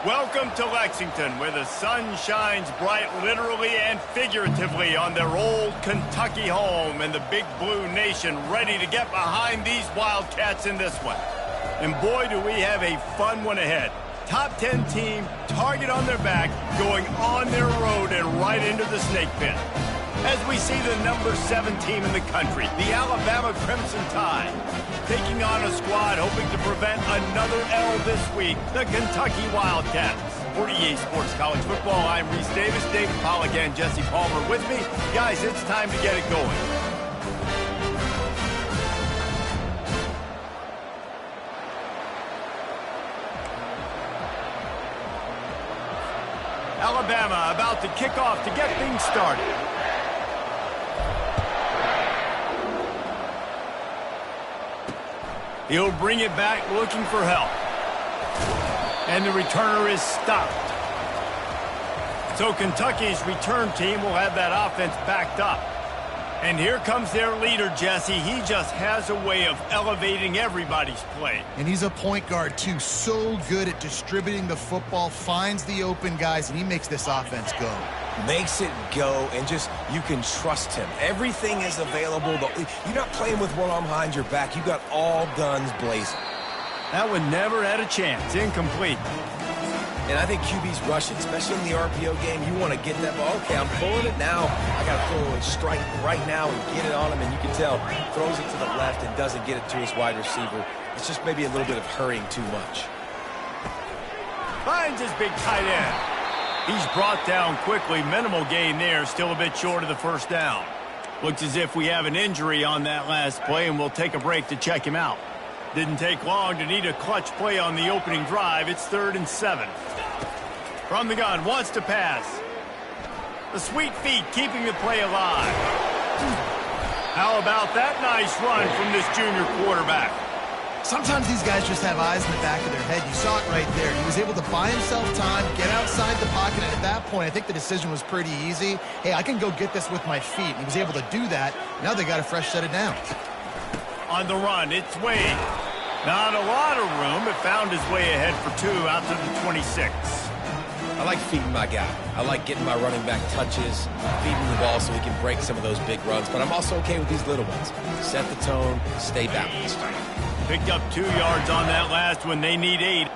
Welcome to Lexington, where the sun shines bright literally and figuratively on their old Kentucky home, and the Big Blue Nation ready to get behind these Wildcats in this one. And boy, do we have a fun one ahead. Top 10 team, target on their back, going on their road and right into the snake pit. As we see the number 7 team in the country, the Alabama Crimson Tide, taking on a squad hoping to prevent another L this week, the Kentucky Wildcats. For EA Sports College Football, I'm Reese Davis, David Pollack, and Jesse Palmer with me. Guys, it's time to get it going. Alabama about to kick off to get things started. He'll bring it back looking for help. And the returner is stopped. So Kentucky's return team will have that offense backed up. And here comes their leader, Jesse. He just has a way of elevating everybody's play. And he's a point guard, too. So good at distributing the football, finds the open guys, and he makes this offense go. Makes it go, and just, you can trust him. Everything is available. You're not playing with one arm behind your back. You got all guns blazing. That one never had a chance. Incomplete. And I think QB's rushing, especially in the RPO game. You want to get that ball. Okay, I'm pulling it now. I got to pull and strike right now and get it on him. And you can tell, throws it to the left and doesn't get it to his wide receiver. It's just maybe a little bit of hurrying too much. Finds his big tight end. He's brought down quickly. Minimal gain there. Still a bit short of the first down. Looks as if we have an injury on that last play, and we'll take a break to check him out. Didn't take long to need a clutch play on the opening drive. It's 3rd and 7. From the gun, wants to pass. The sweet feet keeping the play alive. How about that nice run from this junior quarterback? Sometimes these guys just have eyes in the back of their head. You saw it right there. He was able to buy himself time, get outside the pocket, and at that point, I think the decision was pretty easy. Hey, I can go get this with my feet. And he was able to do that. Now they got a fresh set of downs. On the run, it's Wade. Not a lot of room, but found his way ahead for 2 out to the 26. I like feeding my guy. I like getting my running back touches, feeding the ball so he can break some of those big runs. But I'm also okay with these little ones. Set the tone, stay balanced. Picked up 2 yards on that last one. They need 8.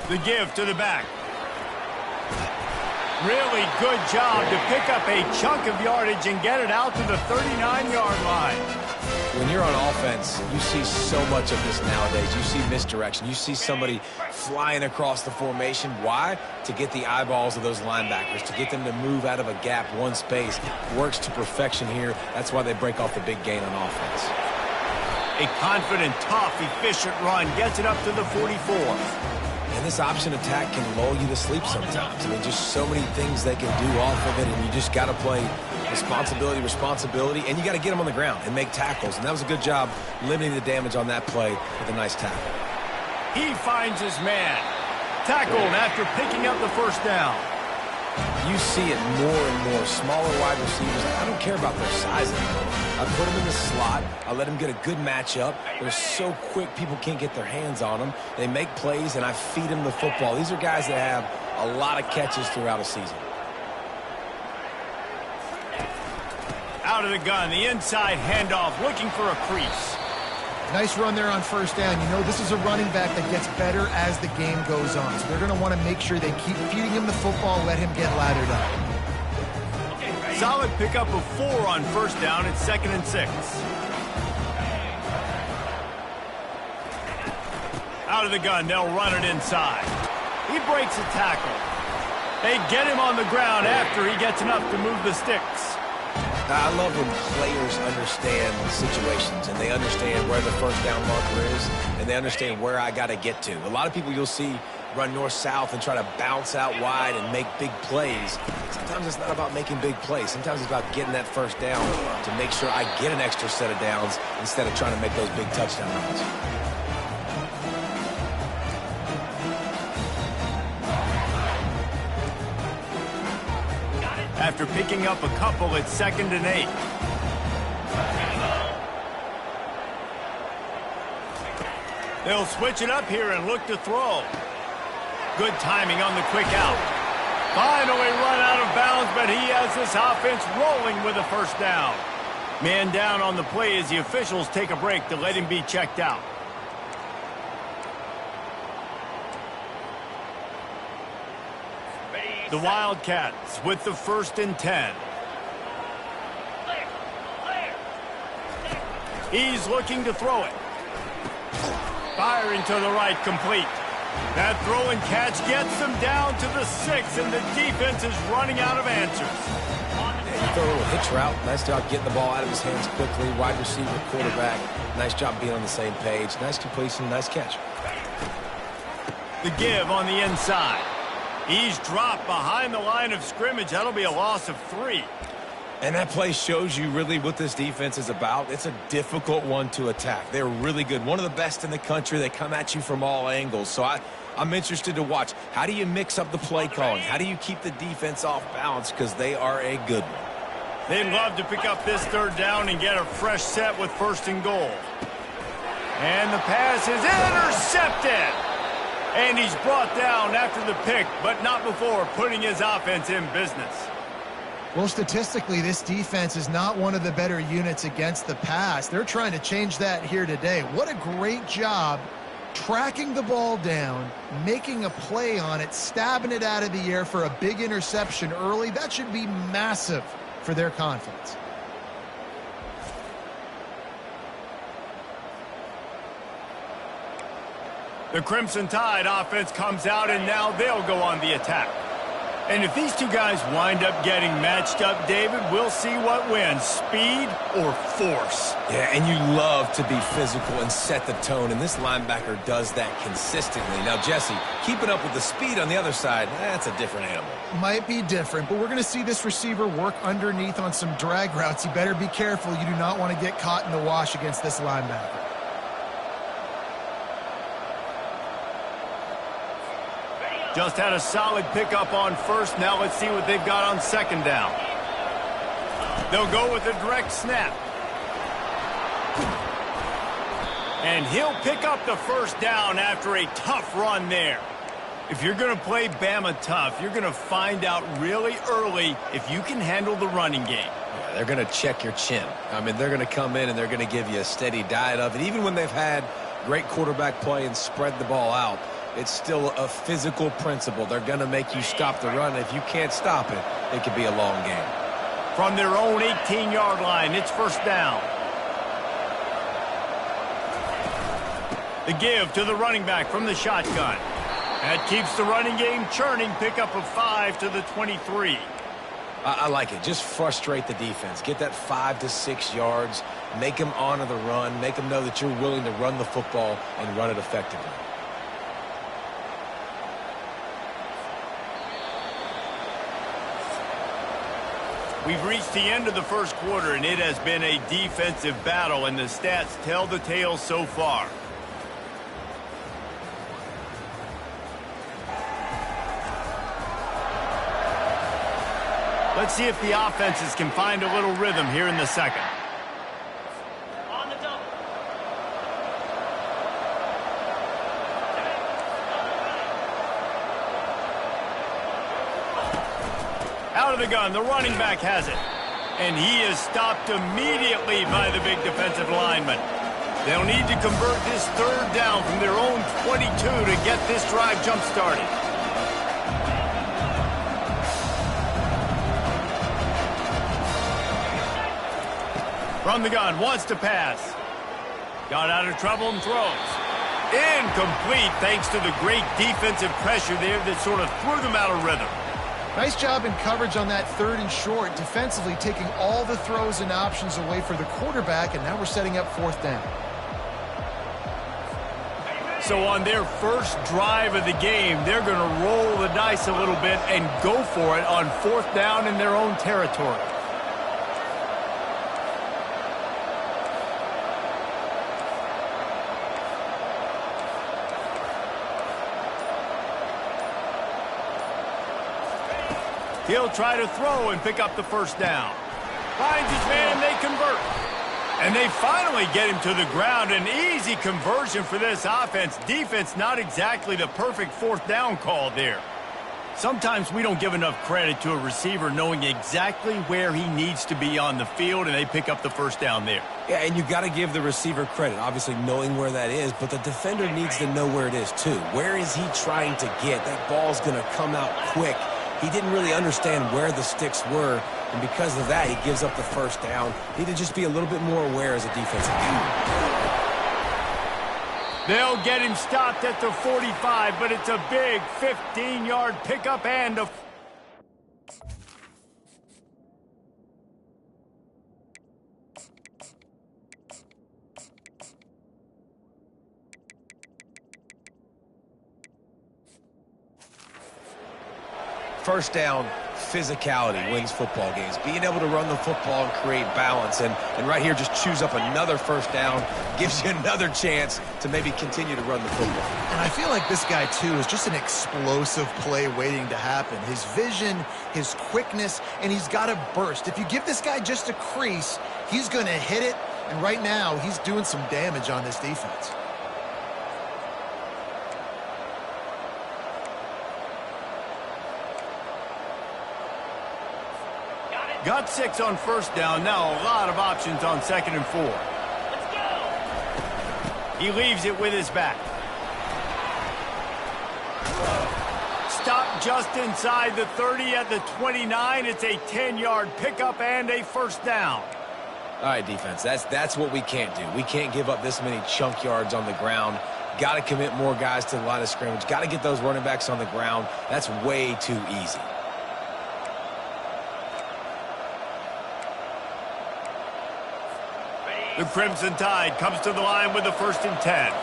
The give to the back. Really good job to pick up a chunk of yardage and get it out to the 39-yard line. When you're on offense, you see so much of this nowadays. You see misdirection. You see somebody flying across the formation. Why? To get the eyeballs of those linebackers, to get them to move out of a gap, one space. Works to perfection here. That's why they break off the big gain on offense. A confident, tough, efficient run gets it up to the 44. And this option attack can lull you to sleep sometimes. I mean, just so many things they can do off of it, and you just got to play responsibility, and you got to get them on the ground and make tackles. And that was a good job limiting the damage on that play with a nice tackle. He finds his man. Tackled after picking up the first down. You see it more and more. Smaller wide receivers, I don't care about their size anymore. I put them in the slot. I let them get a good matchup. They're so quick, people can't get their hands on them. They make plays, and I feed them the football. These are guys that have a lot of catches throughout a season. Out of the gun, the inside handoff, looking for a crease. Nice run there on first down. You know, this is a running back that gets better as the game goes on. So they're going to want to make sure they keep feeding him the football, let him get laddered up. Solid pickup of 4 on first down. It's 2nd and 6. Out of the gun, they'll run it inside. He breaks a tackle. They get him on the ground after he gets enough to move the sticks. I love when players understand situations and they understand where the first down marker is and they understand where I got to get to. A lot of people you'll see run north-south and try to bounce out wide and make big plays. Sometimes it's not about making big plays. Sometimes it's about getting that first down to make sure I get an extra set of downs instead of trying to make those big touchdown runs. After picking up a couple, it's 2nd and 8. They'll switch it up here and look to throw. Good timing on the quick out. Finally run out of bounds, but he has this offense rolling with a first down. Man down on the play as the officials take a break to let him be checked out. The Wildcats with the 1st and 10. He's looking to throw it. Firing to the right, complete. That throw and catch gets them down to the 6, and the defense is running out of answers. Yeah, throw a little hitch route. Nice job getting the ball out of his hands quickly. Wide receiver, quarterback. Nice job being on the same page. Nice completion, nice catch. The give on the inside. He's dropped behind the line of scrimmage. That'll be a loss of 3. And that play shows you really what this defense is about. It's a difficult one to attack. They're really good. One of the best in the country. They come at you from all angles. So I'm interested to watch. How do you mix up the play calling? How do you keep the defense off balance? Because they are a good one. They'd love to pick up this 3rd down and get a fresh set with 1st and goal. And the pass is intercepted. And he's brought down after the pick, but not before putting his offense in business. Well, statistically, this defense is not one of the better units against the pass. They're trying to change that here today. What a great job tracking the ball down, making a play on it, stabbing it out of the air for a big interception early. That should be massive for their confidence. The Crimson Tide offense comes out, and now they'll go on the attack. And if these two guys wind up getting matched up, David, we'll see what wins, speed or force. Yeah, and you love to be physical and set the tone, and this linebacker does that consistently. Now, Jesse, keeping up with the speed on the other side, that's a different animal. Might be different, but we're going to see this receiver work underneath on some drag routes. You better be careful. You do not want to get caught in the wash against this linebacker. Just had a solid pickup on 1st. Now let's see what they've got on 2nd down. They'll go with a direct snap. And he'll pick up the 1st down after a tough run there. If you're going to play Bama tough, you're going to find out really early if you can handle the running game. Yeah, they're going to check your chin. I mean, they're going to come in and they're going to give you a steady diet of it. Even when they've had great quarterback play and spread the ball out, it's still a physical principle. They're going to make you stop the run. If you can't stop it, it could be a long game. From their own 18-yard line, it's 1st down. The give to the running back from the shotgun. That keeps the running game churning. Pickup of 5 to the 23. I like it. Just frustrate the defense. Get that 5 to 6 yards. Make them honor the run. Make them know that you're willing to run the football and run it effectively. We've reached the end of the 1st quarter, and it has been a defensive battle, and the stats tell the tale so far. Let's see if the offenses can find a little rhythm here in the 2nd. On the double. Out of the gun, the running back has it. And he is stopped immediately by the big defensive lineman. They'll need to convert this 3rd down from their own 22 to get this drive jump-started. From the gun, wants to pass. Got out of trouble and throws. Incomplete thanks to the great defensive pressure there that sort of threw them out of rhythm. Nice job in coverage on that 3rd and short, defensively taking all the throws and options away for the quarterback, and now we're setting up 4th down. So on their first drive of the game, they're going to roll the dice a little bit and go for it on 4th down in their own territory. He'll try to throw and pick up the 1st down. Finds his man, they convert. And they finally get him to the ground. An easy conversion for this offense. Defense, not exactly the perfect 4th down call there. Sometimes we don't give enough credit to a receiver knowing exactly where he needs to be on the field, and they pick up the 1st down there. Yeah, and you got to give the receiver credit, obviously knowing where that is, but the defender needs to know where it is too. Where is he trying to get? That ball's going to come out quick. He didn't really understand where the sticks were, and because of that, he gives up the 1st down. Need to just be a little bit more aware as a defensive team. They'll get him stopped at the 45, but it's a big 15-yard pickup and a... First down, physicality wins football games. Being able to run the football and create balance. And right here, just choose up another 1st down. Gives you another chance to maybe continue to run the football. And I feel like this guy, too, is just an explosive play waiting to happen. His vision, his quickness, and he's got a burst. If you give this guy just a crease, he's going to hit it. And right now, he's doing some damage on this defense. Got 6 on 1st down. Now a lot of options on 2nd and 4. Let's go. He leaves it with his back. Stop just inside the 30 at the 29. It's a 10-yard pickup and a 1st down. All right, defense, that's what we can't do. We can't give up this many chunk yards on the ground. Got to commit more guys to the line of scrimmage. Got to get those running backs on the ground. That's way too easy. The Crimson Tide comes to the line with the 1st and 10.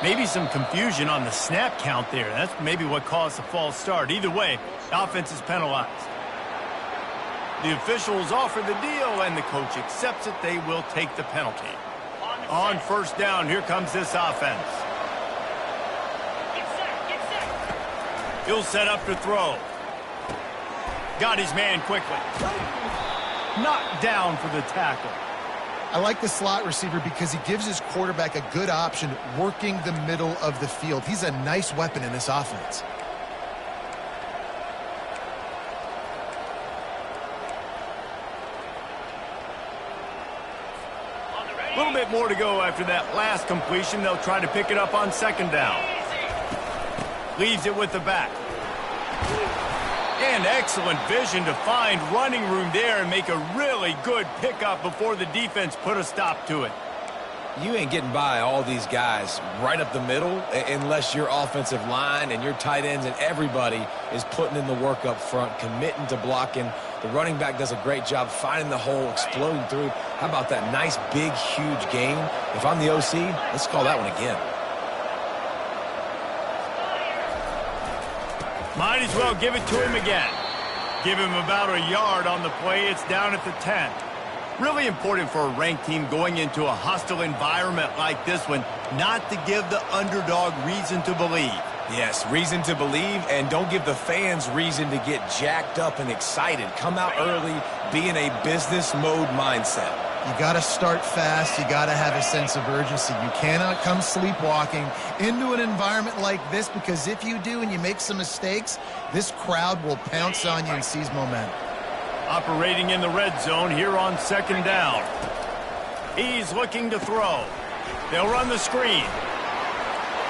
Maybe some confusion on the snap count there. That's maybe what caused the false start. Either way, the offense is penalized. The officials offer the deal, and the coach accepts it. They will take the penalty. On 1st down, here comes this offense. Get set. He'll set up to throw. Got his man quickly. Knocked down for the tackle. I like the slot receiver because he gives his quarterback a good option working the middle of the field. He's a nice weapon in this offense. A little bit more to go after that last completion. They'll try to pick it up on 2nd down. Leaves it with the back. And excellent vision to find running room there and make a really good pickup before the defense put a stop to it. You ain't getting by all these guys right up the middle unless your offensive line and your tight ends and everybody is putting in the work up front, committing to blocking. The running back does a great job finding the hole, exploding through. How about that nice, big, huge gain? If I'm the OC, let's call that one again. Might as well give it to him again. Give him about a yard on the play. It's down at the 10. Really important for a ranked team going into a hostile environment like this one, not to give the underdog reason to believe. Yes, reason to believe, and don't give the fans reason to get jacked up and excited. Come out early, be in a business mode mindset. You got to start fast. You got to have a sense of urgency. You cannot come sleepwalking into an environment like this, because if you do and you make some mistakes, this crowd will pounce on you and seize momentum. Operating in the red zone here on 2nd down. He's looking to throw. They'll run the screen.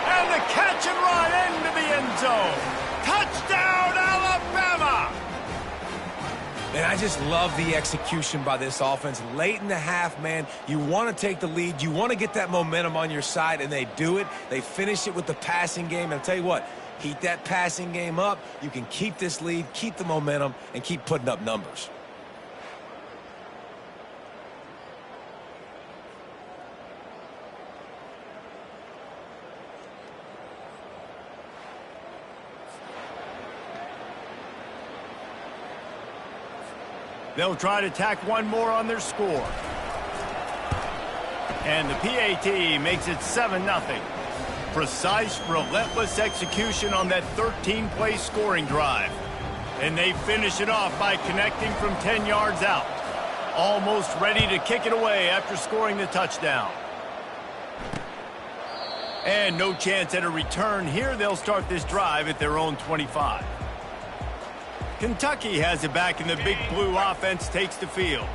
And the catch and run into the end zone. Touchdown, Alabama! And I just love the execution by this offense. Late in the half, man, you want to take the lead. You want to get that momentum on your side, and they do it. They finish it with the passing game. And I'll tell you what, heat that passing game up. You can keep this lead, keep the momentum, and keep putting up numbers. They'll try to tack one more on their score. And the PAT makes it 7-0. Precise, relentless execution on that 13-play scoring drive. And they finish it off by connecting from 10 yards out. Almost ready to kick it away after scoring the touchdown. And no chance at a return here. They'll start this drive at their own 25. Kentucky has it back, and the Big Blue offense takes the field.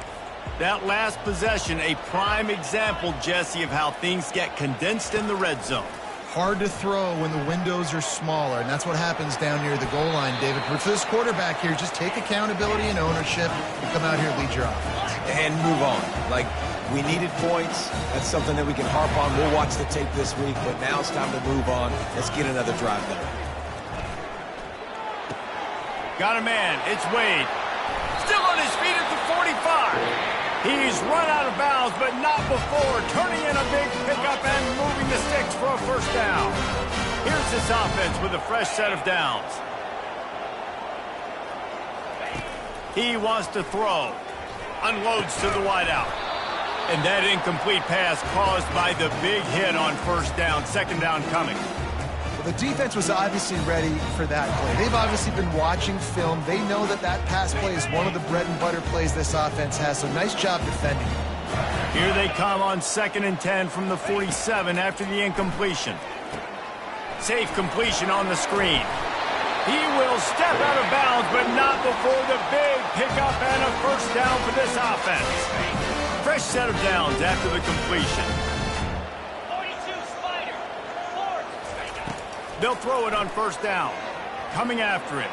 That last possession, a prime example, Jesse, of how things get condensed in the red zone. Hard to throw when the windows are smaller, and that's what happens down near the goal line, David. But for this quarterback here, just take accountability and ownership and come out here and lead your offense. And move on. Like, we needed points. That's something that we can harp on. We'll watch the tape this week, but now it's time to move on. Let's get another drive done. Got a man. It's Wade. Still on his feet at the 45. He's run out of bounds, but not before turning in a big pickup and moving the sticks for a first down. Here's this offense with a fresh set of downs. He wants to throw. Unloads to the wideout. And that incomplete pass caused by the big hit on first down. Second down coming. Well, the defense was obviously ready for that play. They've obviously been watching film. They know that that pass play is one of the bread and butter plays this offense has, so nice job defending. Here they come on 2nd and 10 from the 47 after the incompletion. Safe completion on the screen. He will step out of bounds, but not before the big pickup and a first down for this offense. Fresh set of downs after the completion. 42 Spider. 4. They'll throw it on first down. Coming after it.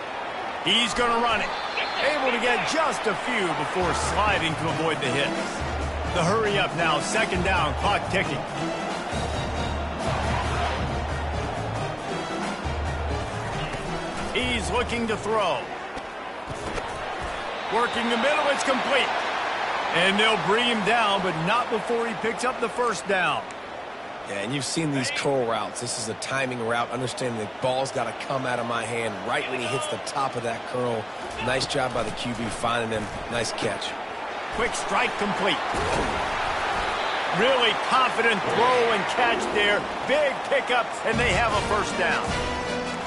He's going to run it. Able to get just a few before sliding to avoid the hits. The hurry up now. 2nd down. Clock ticking. He's looking to throw. Working the middle. It's complete. And they'll bring him down, but not before he picks up the first down. Yeah, and you've seen these curl routes. This is a timing route. Understanding the ball's got to come out of my hand right when he hits the top of that curl. Nice job by the QB finding him. Nice catch. Quick strike complete. Really confident throw and catch there. Big pickup, and they have a first down.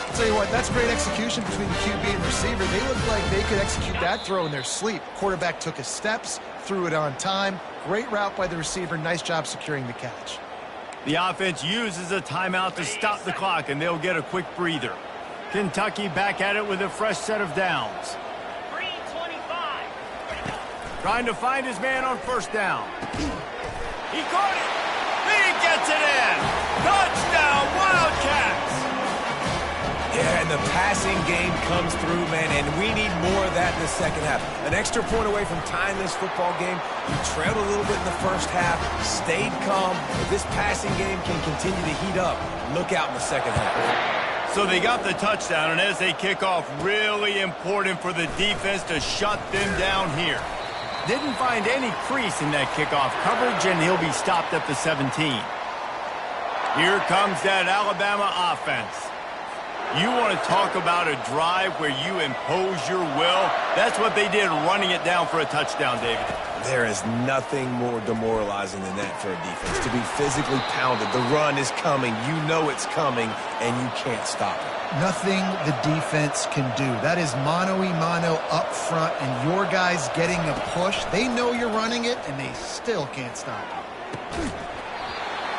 I'll tell you what, that's great execution between the QB and receiver. They looked like they could execute that throw in their sleep. Quarterback took his steps, threw it on time. Great route by the receiver. Nice job securing the catch. The offense uses a timeout to stop the clock, and they'll get a quick breather. Kentucky back at it with a fresh set of downs. 3:25. Trying to find his man on first down. He caught it. He gets it in. Touchdown, Wildcats. Yeah, and the passing game comes through, man, and we need more of that in the second half. An extra point away from tying this football game. You trailed a little bit in the first half, stayed calm. If this passing game can continue to heat up, look out in the second half. So they got the touchdown, and as they kick off, really important for the defense to shut them down here. Didn't find any crease in that kickoff coverage, and he'll be stopped at the 17. Here comes that Alabama offense. You want to talk about a drive where you impose your will? That's what they did, running it down for a touchdown, David. There is nothing more demoralizing than that for a defense, to be physically pounded. The run is coming. You know it's coming, and you can't stop it. Nothing the defense can do. That is mano-a-mano up front, and your guys getting a push. They know you're running it, and they still can't stop it.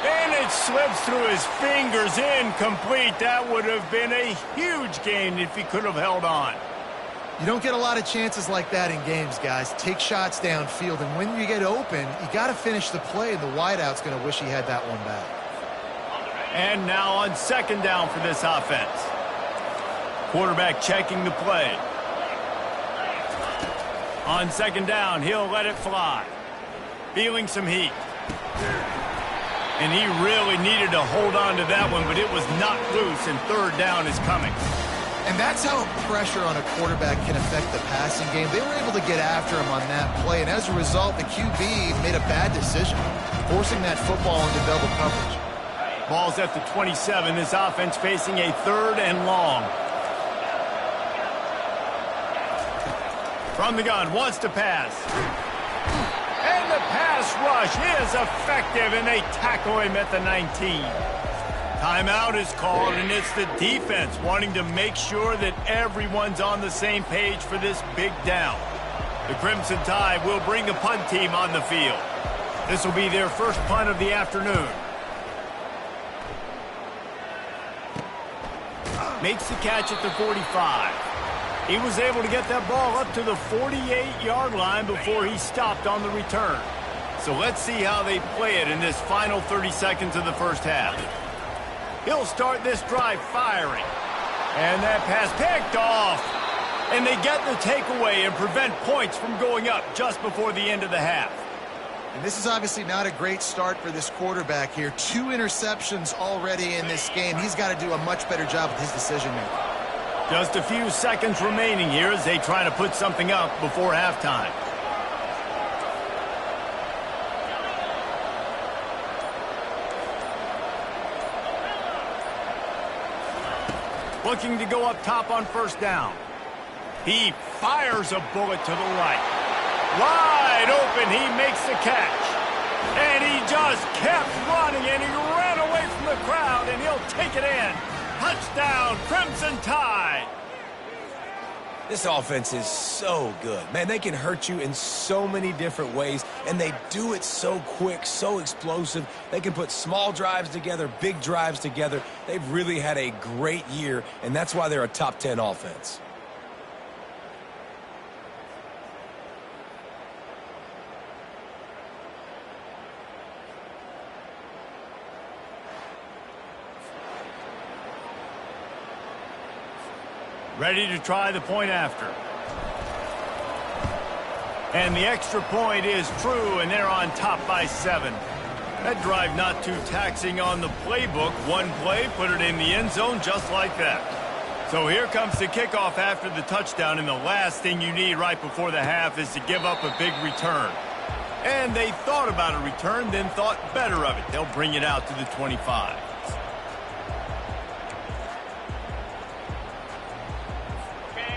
And it slips through his fingers, incomplete. That would have been a huge gain if he could have held on. You don't get a lot of chances like that in games, guys. Take shots downfield, and when you get open, you got to finish the play, and the wideout's going to wish he had that one back. And now on second down for this offense. Quarterback checking the play. On second down, he'll let it fly. Feeling some heat. And he really needed to hold on to that one, but it was knocked loose, and third down is coming. And that's how pressure on a quarterback can affect the passing game. They were able to get after him on that play, and as a result, the QB made a bad decision, forcing that football into double coverage. Ball's at the 27. This offense facing a third and long. From the gun, wants to pass. And the pass rush is effective, and they tackle him at the 19. Timeout is called, and it's the defense wanting to make sure that everyone's on the same page for this big down. The Crimson Tide will bring the punt team on the field. This will be their first punt of the afternoon. Makes the catch at the 45. He was able to get that ball up to the 48-yard line before he stopped on the return. So let's see how they play it in this final 30 seconds of the first half. He'll start this drive firing. And that pass picked off. And they get the takeaway and prevent points from going up just before the end of the half. And this is obviously not a great start for this quarterback here. 2 interceptions already in this game. He's got to do a much better job with his decision-making. Just a few seconds remaining here as they try to put something up before halftime. Looking to go up top on first down. He fires a bullet to the right. Wide open, he makes the catch. And he just kept running, and he ran away from the crowd, and he'll take it in. Touchdown, Crimson Tide. This offense is so good. Man, they can hurt you in so many different ways, and they do it so quick, so explosive. They can put small drives together, big drives together. They've really had a great year, and that's why they're a top 10 offense. Ready to try the point after. And the extra point is true, and they're on top by 7. That drive not too taxing on the playbook. One play, put it in the end zone just like that. So here comes the kickoff after the touchdown, and the last thing you need right before the half is to give up a big return. And they thought about a return, then thought better of it. They'll bring it out to the 25.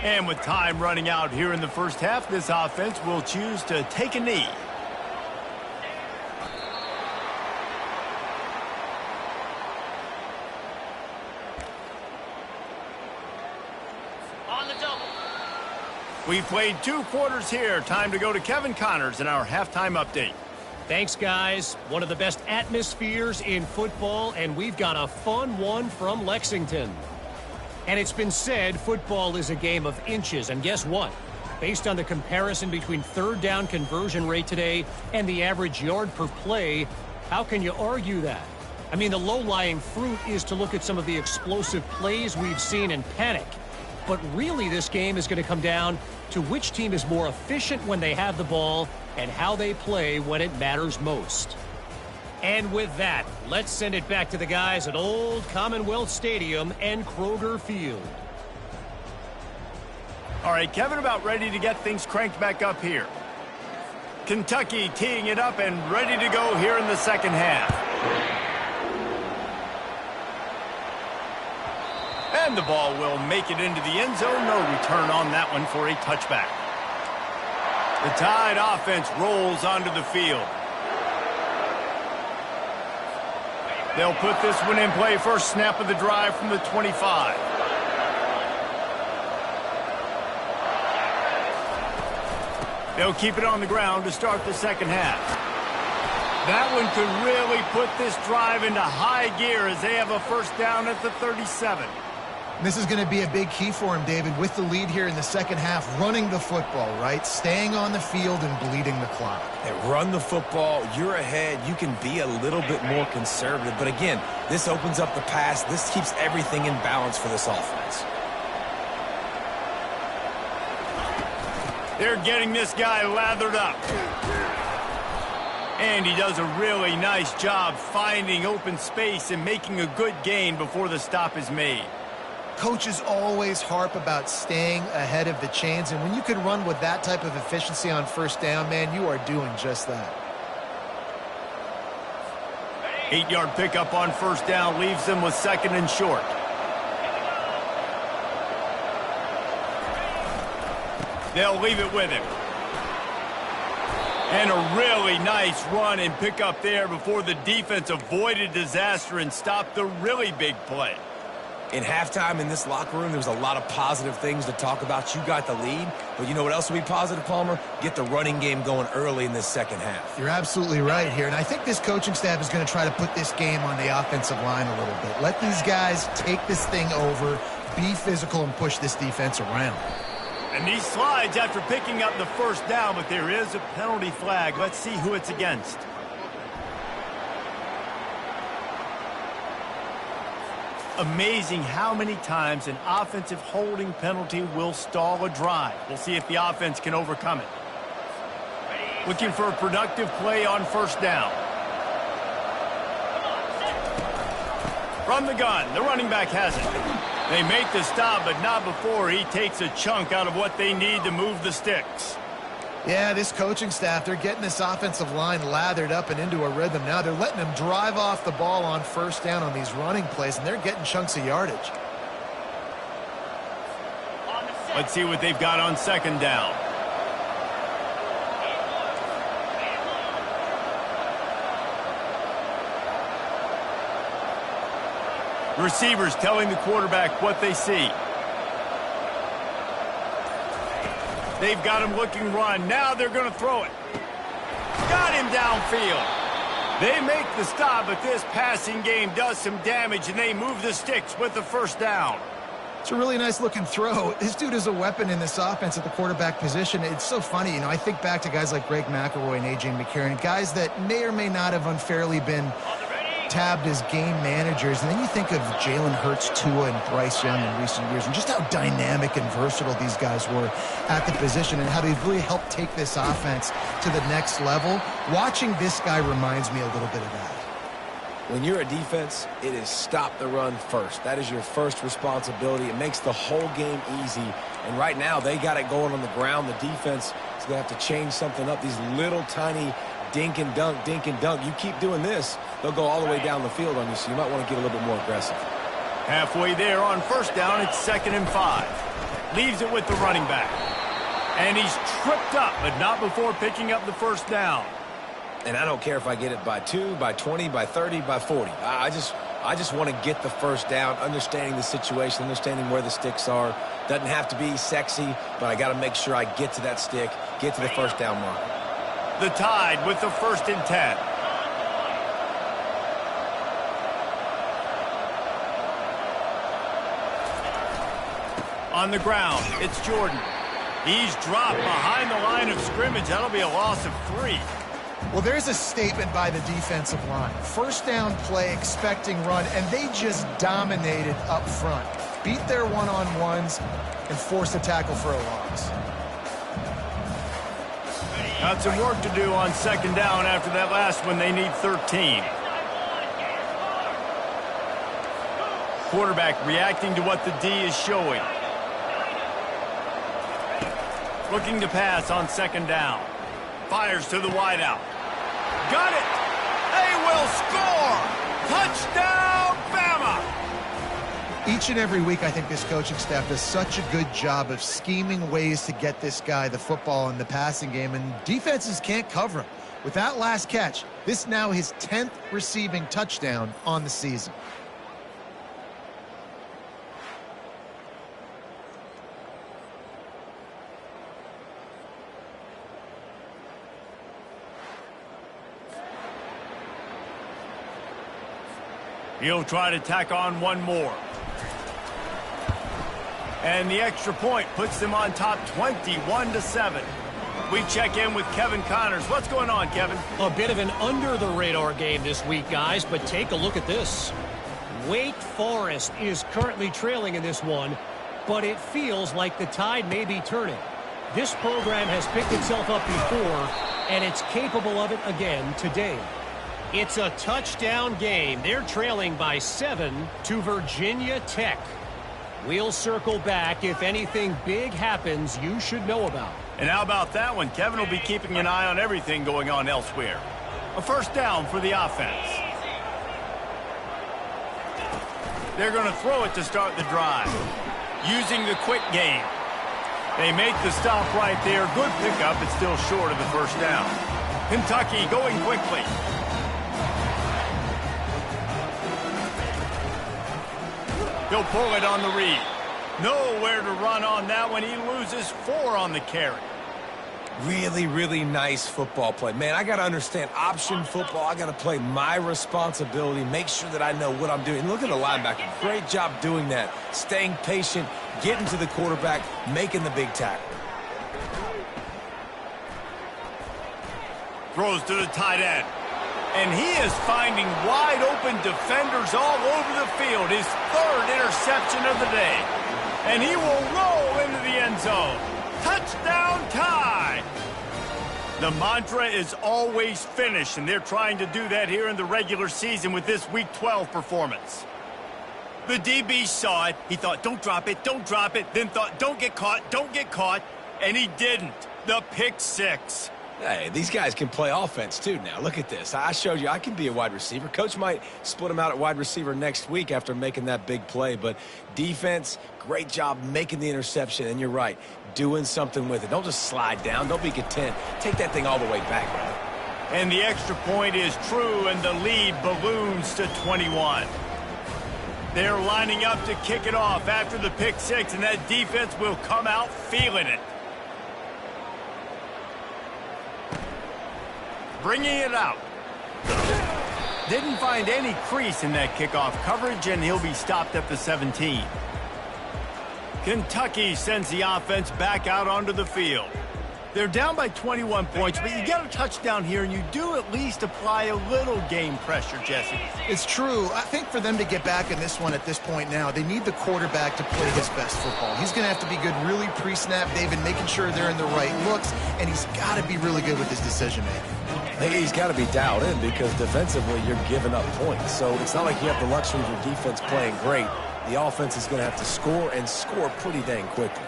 And with time running out here in the first half, this offense will choose to take a knee. On the double. We've played 2 quarters here. Time to go to Kevin Connors in our halftime update. Thanks, guys. One of the best atmospheres in football, and we've got a fun one from Lexington. And it's been said football is a game of inches, and guess what? Based on the comparison between third down conversion rate today and the average yard per play, how can you argue that? I mean, the low-lying fruit is to look at some of the explosive plays we've seen and panic. But really, this game is going to come down to which team is more efficient when they have the ball and how they play when it matters most. And with that, let's send it back to the guys at Old Commonwealth Stadium and Kroger Field. All right, Kevin, about ready to get things cranked back up here. Kentucky teeing it up and ready to go here in the second half. And the ball will make it into the end zone. No return on that one for a touchback. The Tide offense rolls onto the field. They'll put this one in play. First snap of the drive from the 25. They'll keep it on the ground to start the second half. That one could really put this drive into high gear as they have a first down at the 37. This is going to be a big key for him, David, with the lead here in the second half, running the football, right? Staying on the field and bleeding the clock. And run the football, you're ahead, you can be a little bit more conservative. But again, this opens up the pass. This keeps everything in balance for this offense. They're getting this guy lathered up. And he does a really nice job finding open space and making a good gain before the stop is made. Coaches always harp about staying ahead of the chains, and when you can run with that type of efficiency on first down, man, you are doing just that. 8-yard pickup on first down leaves them with second and short. They'll leave it with him. And a really nice run and pickup there before the defense avoided disaster and stopped the really big play. In halftime in this locker room, there was a lot of positive things to talk about. You got the lead, but you know what else will be positive, Palmer? Get the running game going early in this second half. You're absolutely right here, and I think this coaching staff is going to try to put this game on the offensive line a little bit. Let these guys take this thing over, be physical, and push this defense around. And he slides after picking up the first down, but there is a penalty flag. Let's see who it's against. Amazing how many times an offensive holding penalty will stall a drive. We'll see if the offense can overcome it. Looking for a productive play on first down. From the gun, the running back has it. They make the stop, but not before he takes a chunk out of what they need to move the sticks. Yeah, this coaching staff, they're getting this offensive line lathered up and into a rhythm now. They're letting them drive off the ball on first down on these running plays, and they're getting chunks of yardage. Let's see what they've got on second down. Receivers telling the quarterback what they see. They've got him looking run. Now they're going to throw it. Got him downfield. They make the stop, but this passing game does some damage, and they move the sticks with the first down. It's a really nice-looking throw. This dude is a weapon in this offense at the quarterback position. It's so funny. You know, I think back to guys like Greg McElroy and A.J. McCarron, guys that may or may not have unfairly been tabbed as game managers, and then you think of Jalen Hurts, Tua, and Bryce Young in recent years, and just how dynamic and versatile these guys were at the position and how they've really helped take this offense to the next level. Watching this guy reminds me a little bit of that. When you're a defense, it is stop the run first. That is your first responsibility. It makes the whole game easy, and right now they got it going on the ground. The defense is going to have to change something up. These little tiny dink and dunk, dink and dunk. You keep doing this, they'll go all the way down the field on you, so you might want to get a little bit more aggressive. Halfway there on first down, it's 2nd and 5. Leaves it with the running back. And he's tripped up, but not before picking up the first down. And I don't care if I get it by 2, by 20, by 30, by 40. I just want to get the first down, understanding the situation, understanding where the sticks are. Doesn't have to be sexy, but I got to make sure I get to that stick, get to the first down mark. The Tide with the 1st and 10. On the ground, it's Jordan. He's dropped behind the line of scrimmage. That'll be a loss of 3. Well, there's a statement by the defensive line. First down play, expecting run, and they just dominated up front. Beat their one-on-ones and forced a tackle for a loss. Got some work to do on 2nd down after that last one. They need 13. Quarterback reacting to what the D is showing. Looking to pass on 2nd down. Fires to the wideout. Got it! They will score! Touchdown, Bama! Each and every week, I think this coaching staff does such a good job of scheming ways to get this guy the football in the passing game, and defenses can't cover him. With that last catch, this now his 10th receiving touchdown on the season. He'll try to tack on one more. And the extra point puts them on top 21-7. We check in with Kevin Connors. What's going on, Kevin? A bit of an under-the-radar game this week, guys, but take a look at this. Wake Forest is currently trailing in this one, but it feels like the tide may be turning. This program has picked itself up before, and it's capable of it again today. It's a touchdown game. They're trailing by 7 to Virginia Tech. We'll circle back if anything big happens you should know about. And how about that one? Kevin will be keeping an eye on everything going on elsewhere. A first down for the offense. They're going to throw it to start the drive. Using the quick game. They make the stop right there. Good pickup. It's still short of the first down. Kentucky going quickly. He'll pull it on the read. Nowhere to run on that one. He loses 4 on the carry. Really, really nice football play. Man, I got to understand option football. I got to play my responsibility, make sure that I know what I'm doing. Look at the linebacker. Great job doing that. Staying patient, getting to the quarterback, making the big tackle. Throws to the tight end. And he is finding wide open defenders all over the field. His 3rd interception of the day. And he will roll into the end zone. Touchdown tie! The mantra is always finish, and they're trying to do that here in the regular season with this Week 12 performance. The DB saw it. He thought, don't drop it, then thought, don't get caught, and he didn't. The pick 6. Hey, these guys can play offense, too, now. Look at this. I showed you I can be a wide receiver. Coach might split him out at wide receiver next week after making that big play. But defense, great job making the interception. And you're right, doing something with it. Don't just slide down. Don't be content. Take that thing all the way back, man. And the extra point is true, and the lead balloons to 21. They're lining up to kick it off after the pick 6, and that defense will come out feeling it. Bringing it out. Didn't find any crease in that kickoff coverage, and he'll be stopped at the 17. Kentucky sends the offense back out onto the field. They're down by 21 points, but you get a touchdown here, and you do at least apply a little game pressure, Jesse. It's true. I think for them to get back in this one at this point now, they need the quarterback to play his best football. He's going to have to be good really pre-snap, David, making sure they're in the right looks, and he's got to be really good with his decision-making. He's got to be dialed in because defensively you're giving up points. So it's not like you have the luxury of your defense playing great. The offense is going to have to score and score pretty dang quickly.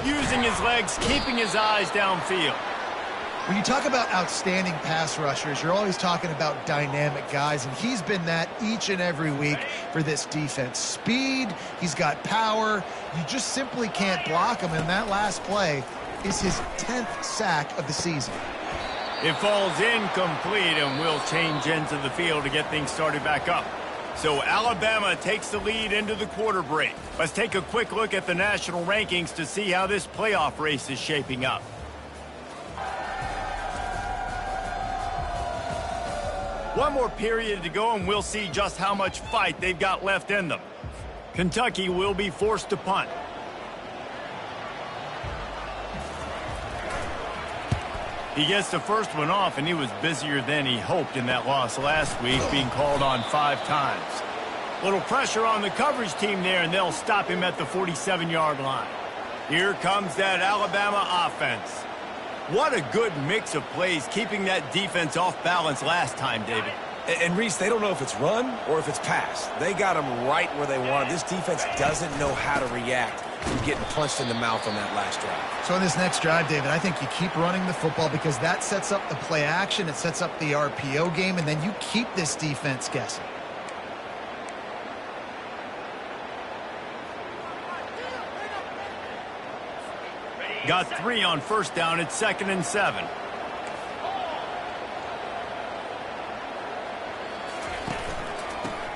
Using his legs, keeping his eyes downfield. When you talk about outstanding pass rushers, you're always talking about dynamic guys, and he's been that each and every week for this defense. Speed, he's got power. You just simply can't block him, and that last play is his 10th sack of the season. It falls incomplete, and we'll change ends of the field to get things started back up. So Alabama takes the lead into the quarter break. Let's take a quick look at the national rankings to see how this playoff race is shaping up. One more period to go, and we'll see just how much fight they've got left in them. Kentucky will be forced to punt. He gets the first one off, and he was busier than he hoped in that loss last week, being called on 5 times. Little pressure on the coverage team there, and they'll stop him at the 47-yard line. Here comes that Alabama offense. What a good mix of plays, keeping that defense off balance last time, David. And Reese, they don't know if it's run or if it's pass. They got them right where they want it. This defense doesn't know how to react to getting punched in the mouth on that last drive. So in this next drive, David, I think you keep running the football because that sets up the play action, it sets up the RPO game, and then you keep this defense guessing. Got 3 on first down. It's 2nd and 7.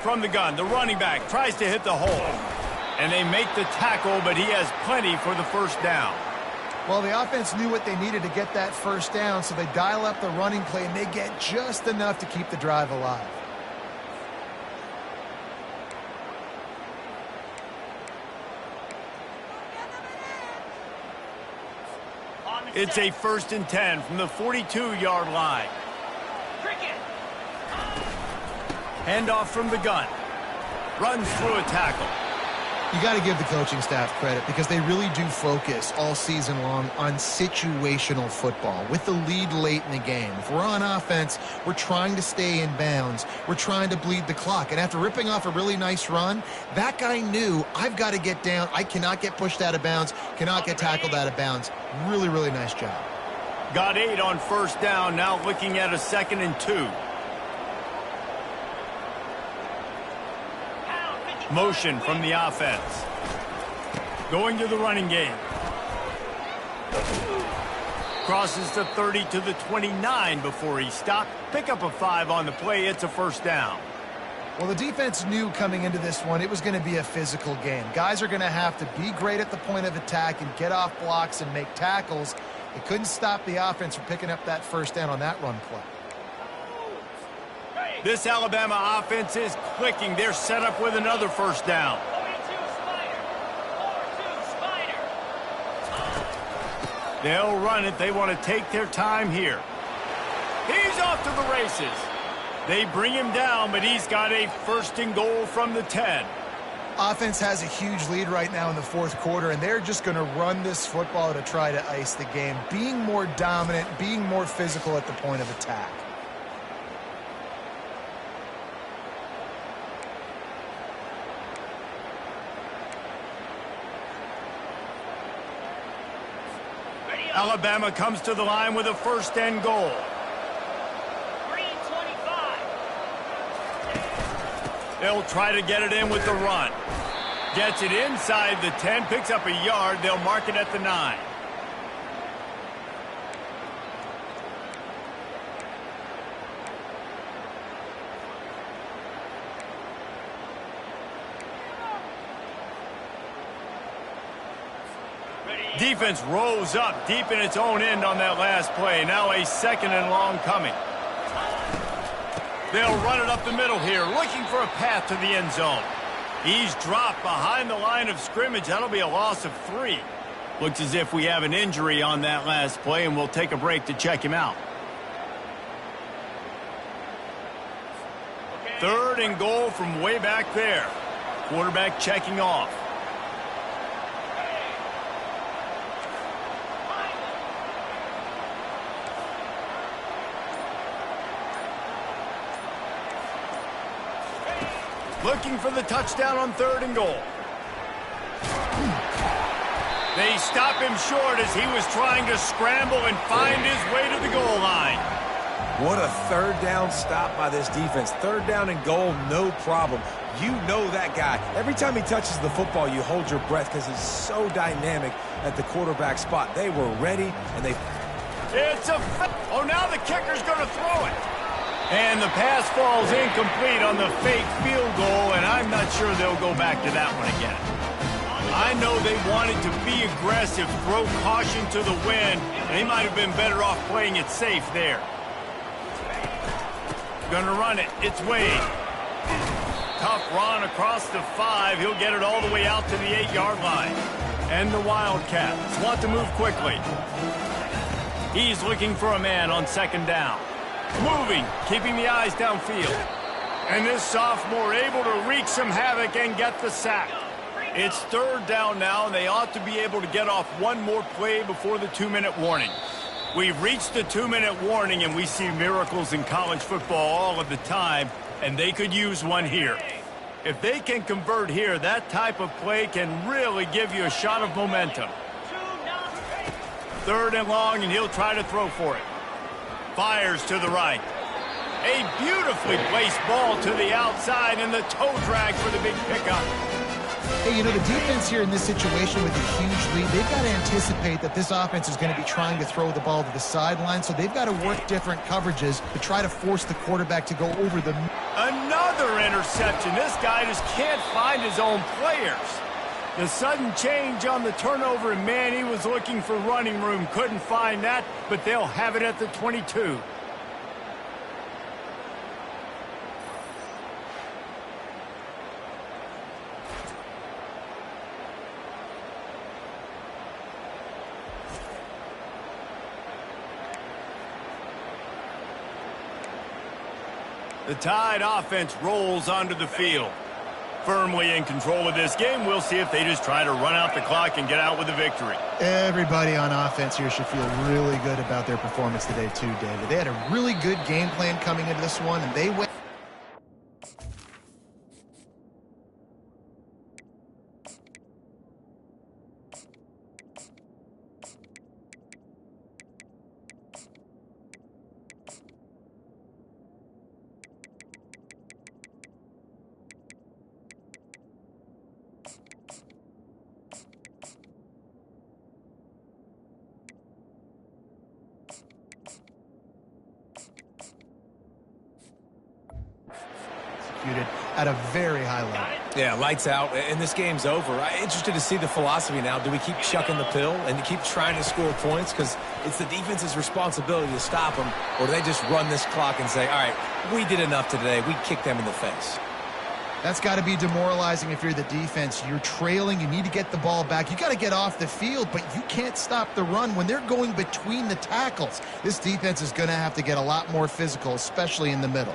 From the gun, the running back tries to hit the hole. And they make the tackle, but he has plenty for the first down. Well, the offense knew what they needed to get that first down, so they dial up the running play, and they get just enough to keep the drive alive. It's a 1st and 10 from the 42-yard line. Cricket. Handoff from the gun. Runs through a tackle. You got to give the coaching staff credit because they really do focus all season long on situational football with the lead late in the game. If we're on offense, we're trying to stay in bounds. We're trying to bleed the clock. And after ripping off a really nice run, that guy knew, I've got to get down. I cannot get pushed out of bounds, cannot get tackled out of bounds. Really, really nice job. Got 8 on 1st down, now looking at a 2nd and 2. Motion from the offense. Going to the running game. Crosses the 30 to the 29 before he stopped. Pick up a 5 on the play. It's a 1st down. Well, the defense knew coming into this one it was going to be a physical game. Guys are going to have to be great at the point of attack and get off blocks and make tackles. It couldn't stop the offense from picking up that 1st down on that run play. This Alabama offense is clicking. They're set up with another 1st down. 42 Spider. 42 Spider. They'll run it. They want to take their time here. He's off to the races. They bring him down, but he's got a 1st and goal from the 10. Offense has a huge lead right now in the 4th quarter, and they're just going to run this football to try to ice the game, being more dominant, being more physical at the point of attack. Alabama comes to the line with a 1st and goal. Green 25. They'll try to get it in with the run. Gets it inside the 10, picks up a yard. They'll mark it at the 9. Defense rose up deep in its own end on that last play. Now a 2nd and long coming. They'll run it up the middle here, looking for a path to the end zone. He's dropped behind the line of scrimmage. That'll be a loss of 3. Looks as if we have an injury on that last play, and we'll take a break to check him out. 3rd and goal from way back there. Quarterback checking off. Looking for the touchdown on 3rd and goal. They stop him short as he was trying to scramble and find his way to the goal line. What a 3rd down stop by this defense. 3rd down and goal, no problem. You know that guy. Every time he touches the football, you hold your breath because he's so dynamic at the quarterback spot. They were ready, and they... It's a... Oh, now the kicker's going to throw it. And the pass falls incomplete on the fake field goal, and I'm not sure they'll go back to that one again. I know they wanted to be aggressive, throw caution to the wind, and they might have been better off playing it safe there. Gonna run it. It's Wade. Tough run across the 5. He'll get it all the way out to the 8-yard line. And the Wildcats want to move quickly. He's looking for a man on 2nd down. Moving, keeping the eyes downfield. And this sophomore able to wreak some havoc and get the sack. It's 3rd down now, and they ought to be able to get off one more play before the 2-minute warning. We've reached the 2-minute warning, and we see miracles in college football all of the time, and they could use one here. If they can convert here, that type of play can really give you a shot of momentum. 3rd and long, and he'll try to throw for it. Fires to the right. A beautifully placed ball to the outside, and the toe drag for the big pickup. Hey, you know, the defense here in this situation with a huge lead, they've got to anticipate that this offense is going to be trying to throw the ball to the sideline, so they've got to work different coverages to try to force the quarterback to go over the... Another interception. This guy just can't find his own players. The sudden change on the turnover, and man, he was looking for running room. Couldn't find that, but they'll have it at the 22. The Tide offense rolls onto the field. Firmly in control of this game. We'll see if they just try to run out the clock and get out with a victory. Everybody on offense here should feel really good about their performance today too, David. They had a really good game plan coming into this one, and they went. At a very high level. Yeah, lights out, and this game's over. I'm interested to see the philosophy now. Do we keep chucking the pill and keep trying to score points because it's the defense's responsibility to stop them, or do they just run this clock and say, all right, we did enough today, we kicked them in the face? That's got to be demoralizing if you're the defense. You're trailing, you need to get the ball back. You got to get off the field, but you can't stop the run when they're going between the tackles. This defense is going to have to get a lot more physical, especially in the middle.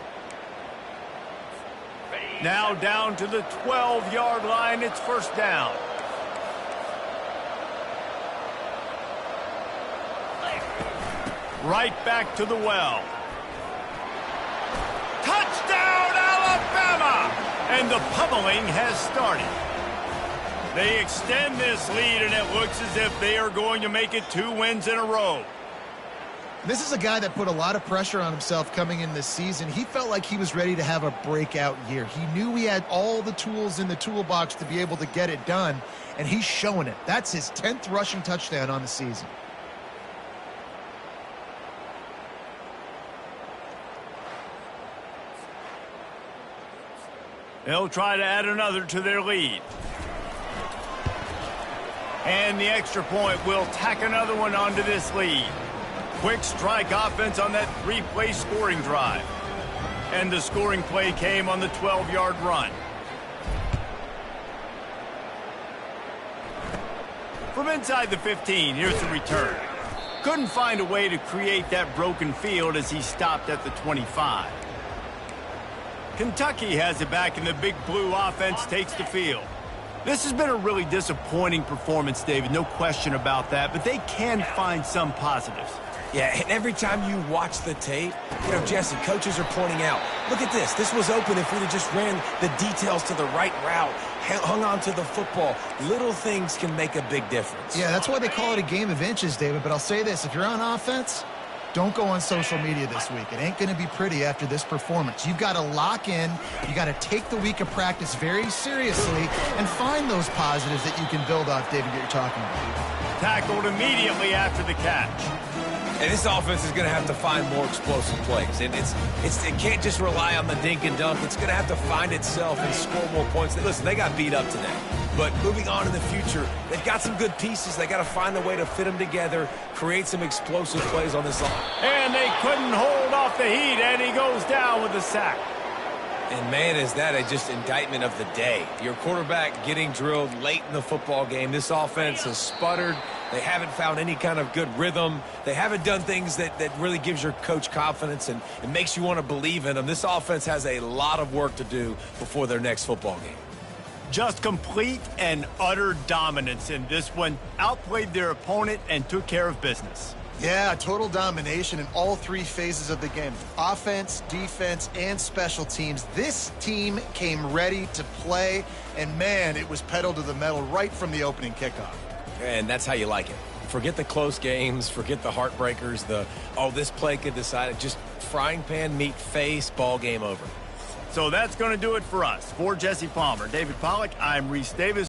Now down to the 12-yard line. It's first down. Right back to the well. Touchdown, Alabama! And the pummeling has started. They extend this lead, and it looks as if they are going to make it 2 wins in a row. This is a guy that put a lot of pressure on himself coming in this season. He felt like he was ready to have a breakout year. He knew he had all the tools in the toolbox to be able to get it done, and he's showing it. That's his 10th rushing touchdown on the season. They'll try to add another to their lead. And the extra point will tack another one onto this lead. Quick strike offense on that 3-play scoring drive. And the scoring play came on the 12-yard run. From inside the 15, here's the return. Couldn't find a way to create that broken field as he stopped at the 25. Kentucky has it back, and the Big Blue offense takes the field. This has been a really disappointing performance, David, no question about that, but they can find some positives. Yeah, and every time you watch the tape, Jesse, coaches are pointing out, look at this. This was open if we'd have just ran the details to the right route, hung on to the football. Little things can make a big difference. Yeah, that's why they call it a game of inches, David. But I'll say this, if you're on offense, don't go on social media this week. It ain't going to be pretty after this performance. You've got to lock in. You got to take the week of practice very seriously and find those positives that you can build off, David, that you're talking about. Tackled immediately after the catch. And this offense is going to have to find more explosive plays. And it can't just rely on the dink and dunk. It's going to have to find itself and score more points. Listen, they got beat up today. But moving on in the future, they've got some good pieces. They got to find a way to fit them together, create some explosive plays on this line. And they couldn't hold off the heat, and he goes down with a sack. And, man, is that just indictment of the day. Your quarterback getting drilled late in the football game. This offense has sputtered. They haven't found any kind of good rhythm. They haven't done things that really gives your coach confidence and it makes you want to believe in them. This offense has a lot of work to do before their next football game. Just complete and utter dominance in this one. Outplayed their opponent and took care of business. Yeah, total domination in all 3 phases of the game. Offense, defense, and special teams. This team came ready to play, and, man, it was pedal to the metal right from the opening kickoff. And that's how you like it. Forget the close games, forget the heartbreakers, this play could decide it. Just frying pan, meat face, ball game over. So that's going to do it for us. For Jesse Palmer, David Pollack, I'm Reese Davis.